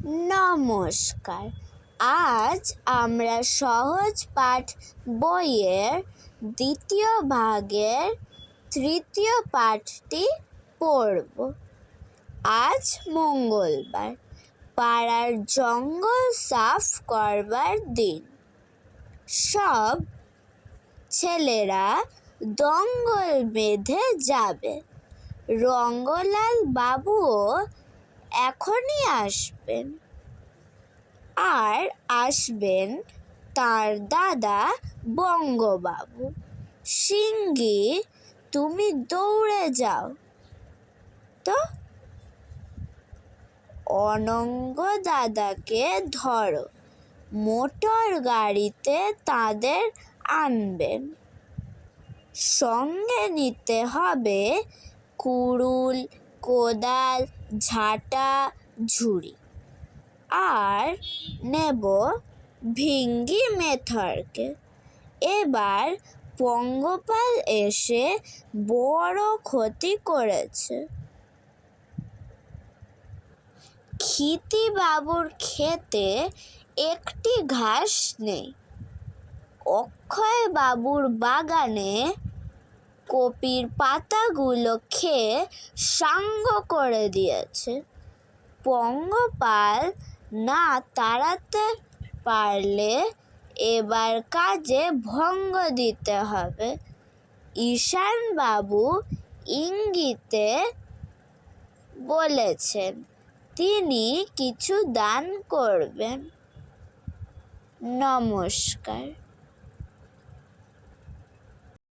নমস্কার। আজ আমরা সহজ পাঠ বইয়ের দ্বিতীয় ভাগের তৃতীয় পাঠটি পড়ব। আজ মঙ্গলবার, পাড়ার জঙ্গল সাফ করবার দিন। সব ছেলেরা দঙ্গল বেঁধে যাবে। রঙ্গলাল বাবুও এখনই আসবেন। আর আসবেন তার দাদা বঙ্গবাবু। শিঙ্গি, তুমি দৌড়ে যাও তো। অনঙ্গ দাদাকে ধরো, মোটর গাড়িতে তাদের আনবেন। সঙ্গে নিতে হবে কুড়ুল, কোদাল, ঝাঁটা, ঝুড়ি। আর নেব ভিঙ্গি মেথরকে। এবার পঙ্গপাল এসে বড় ক্ষতি করেছে। ক্ষিতিবাবুর ক্ষেতে একটি ঘাস নেই। অক্ষয় বাবুর বাগানে কপির পাতাগুলো খেয়ে সাঙ্গ করে দিয়েছে। পঙ্গপাল না তাড়াতে পারলে এবার কাজে ভঙ্গ দিতে হবে। ঈশান বাবু ইঙ্গিতে বলেছেন তিনি কিছু দান করবেন। নমস্কার।